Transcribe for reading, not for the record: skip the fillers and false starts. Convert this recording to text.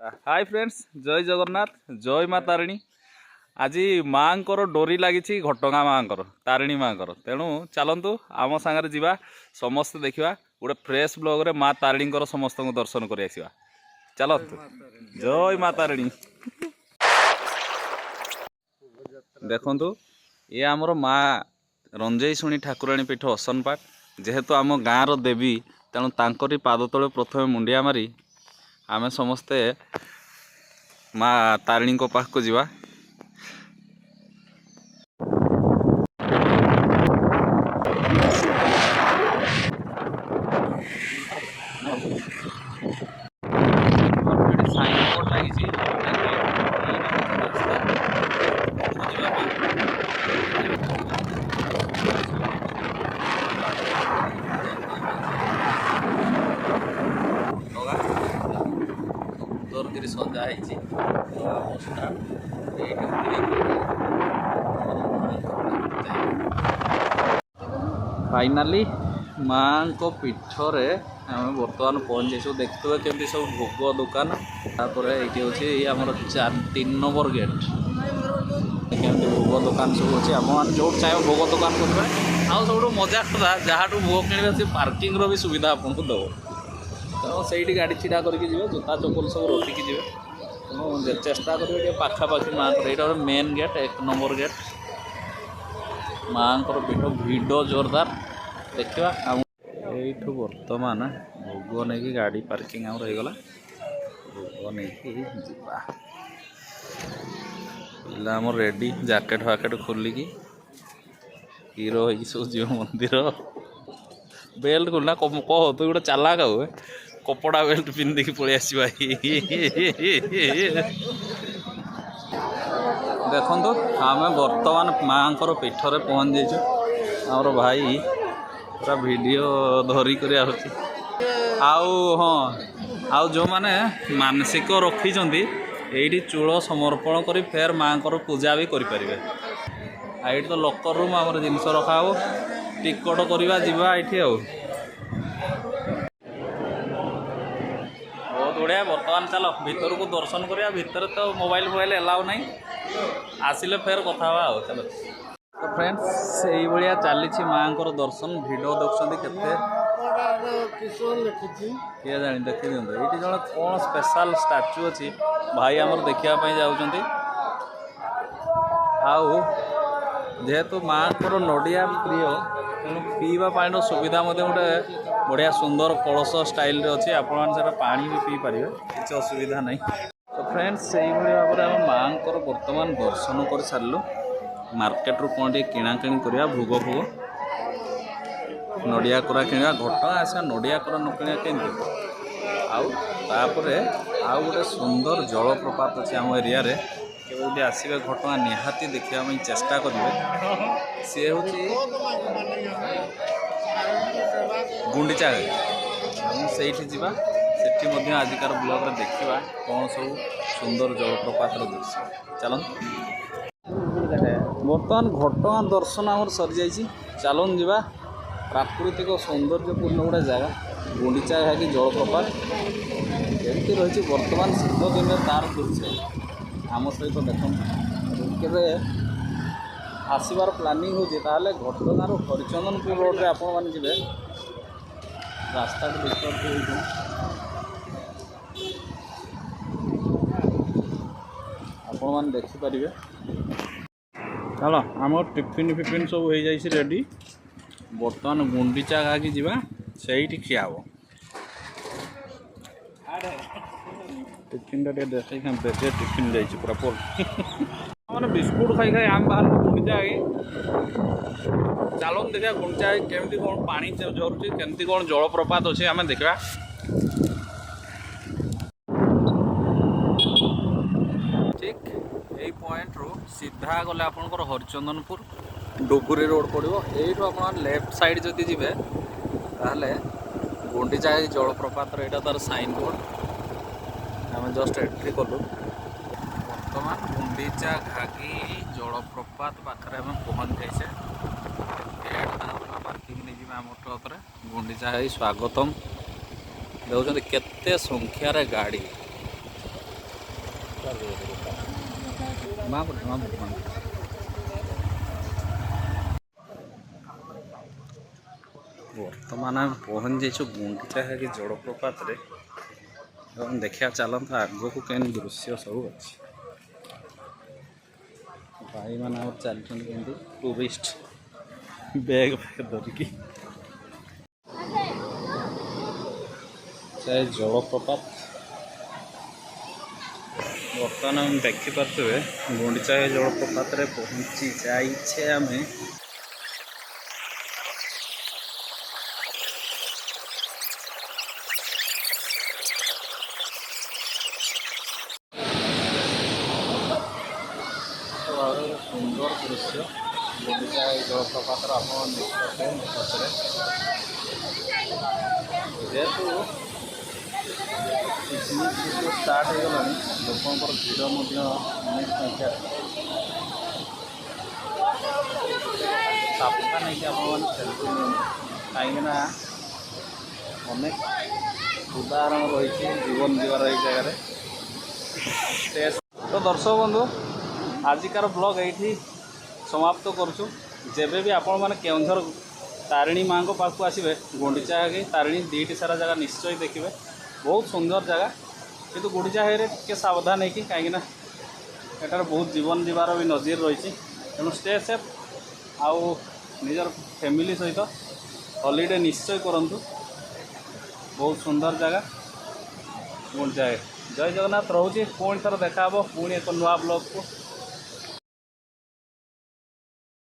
Hi friends, जय जगन्नाथ, जय माँ तारिणी। आज माँ डोरी लगी घटगाँ माँ तारिणी माँ तेणु चलतु आम सांगे जावा समस्ते देखा गोटे फ्रेश ब्लॉग रे माँ तारिणी समस्त को दर्शन कर चलतु। जय माँ तारिणी। देखु ये आमर माँ रंजई शुणी ठाकुराणी पीठ असनपाट जेहेतु आम गाँव देवी तेणु तांकरी पाद तले प्रथम मुंडिया मारी आमे समस्ते माँ तारिणी को पाख को जीवा। सजा फाइनाली माँ को पीठरे आम बर्तमान पहुँच जाइए। देखते केमती सब भोग दुकान तापर ये आमर 3 नंबर गेट केमती भोग दुकान सब अच्छे आम जो चाहे भोग दुकान करेंगे। आउ सब मजा कथा जहाँ भोग किणवे से पार्किंग भी सुविधा आपको दब तेणु से गाड़ी छिड़ा करके जूता चप्पल सब रखिकी जी तेणु चेष्टा करेंगे पाखापाखि माँ यहाँ मेन गेट 1 नंबर गेट माँ पीठ भिड़ जोरदार देखा। यू बर्तमान भोग नहीं गाड़ी पार्किंग आम रहीगला भोग नहीं जा पिला आम रेडी जैकेट फाकेट खोलिकी हीरो हो सब जीव मंदिर बेल्ट खोलना कह तू गोटे चालाक हुए कपड़ा बेल्ट पिंधिकी पलि आसवा। देखु आम बर्तमान माँ पीठरे पहुँच जाइए। आमर भाई पूरा वीडियो धरिक हाँ जो मैंने मानसिक रखी ये चूल समर्पण कर फेर माँ पूजा भी करें। ये तो लकर रूम आम जिनस रखा हो टिकट करवा जावा ये बहुत बढ़िया। बर्तमान चलो भीतर को दर्शन करिया। भीतर तो मोबाइल एलाउ नहीं आसिले फेर कथा हुआ चलो। तो फ्रेंड्स से भाया चली माँ दर्शन भिड देखते किए जानी देखी दिखाते ये जन कौन स्पेशल स्टाच्यू अच्छी भाई आमर देखापी जाऊँच जेहेतु माँ नड़िया प्रिय तेणु पीवा पानी सुविधा गोटे बढ़िया सुंदर कलश स्टाइल अच्छी आपड़ा पानी भी पी पारे किसी असुविधा नहीं। तो फ्रेंड्स से भाव में माँ बर्तमान दर्शन कर सारू मार्केट रू कौन किणाकिणी करवा भोग भोग नड़िया कोरा किणवा घटगाँ आसा नड़िया कोरा न किणवा केमती आउ गोटे सुंदर जलप्रपात अच्छे आम एरिया रे केवल आसवे घटगाँ निहाती देखा चेष्टा करेंगे सी हूँ गुंडीचा से आजिकार ब्लॉग रे देखा कौन सब सुंदर जलप्रपात दृश्य चलन। बर्तमान घटगाँ दर्शन आमर सरी जा चलन जा प्राकृतिक सौंदर्यपूर्ण गोटे जगह गुंडीचा घाटी जलप्रपात केमती रही बर्तमान शीत दिन तार दृश्य आम सहित देख आसबार प्लानिंग होते घटगाँ हरिचंदनपुर रोड रे आपण मैंने जी रास्ता को देखते आपण मैंने देखिपारे। चलो आम टिफिन फिफिन सब हो जाए रेडी बर्तमान गुंडीचा घाकी जी से खिया हम टिफिन देखे टिफिन जाइए पूरा पोल मैंने बिस्कुट खाई खाई आम बाहर गुंडीचा आगे चलन देखा गुंडीचा केमती कौन पानी झरुची केमती कौन जलप्रपात अच्छे आम देखा। ठीक यही पॉइंट रू सीधा गले आपंकर हरिचंदनपुर डुगुरी रोड पड़ो यू आप लेफ्ट साइड जदि जी ताहले गुंडीचा जलप्रपात यहाँ तार साइन बोर्ड आम जस्ट एंट्री कलु बर्तमान गुंडीचा घागी जलप्रपात पाखे आम पहुँच जाइए। पार्किंग नहीं जी आम ट्रक गुंडीचा स्वागतम देखते केते संख्यार गाड़ी बर्तमान आम पहुँच जाइए गुंडीचा घाटी जलप्रपात देखा चलता आग को कहीं दृश्य सब अच्छे भाई मैंने चलते टूरिस्ट बैग धरिकी जलप्रपात बर्तमान आम देखिपे गुंडीचा जलप्रपात पहुँची जाइए आम सुंदर दृश्य गुंडीचा जलप्रपात आप पचरे जेहेतु पिकनिक स्टार्ट हो गला लोक भीड़ अनेक संख्या सापटा नहीं आप सेल्फी कहीं अनेक उदाहरण रही जीवन जीवार ये जगह तो दर्शक बंधु आजिकार ब्लॉग ये समाप्त करुँ जेबे भी आपण मैंने केउंझर तारिणी माँ को पाक आसवे गुंडीचा घाटी तारिणी दीटी सारा जगह निश्चय देखिए बहुत सुंदर जगह किंतु गुंडीचा घाटी टे सावधान है कि कहीं एटार बहुत जीवन जीवार भी नजीर रही तेणु स्टे सेफ आउ निजर फैमिली सहित हॉलीडे निश्चय करंतु बहुत सुंदर जगह गुंडीचा घाटी जय जगन्नाथ रोचे पुणी थर देखा पुणी एक नुआ ब्लॉग को।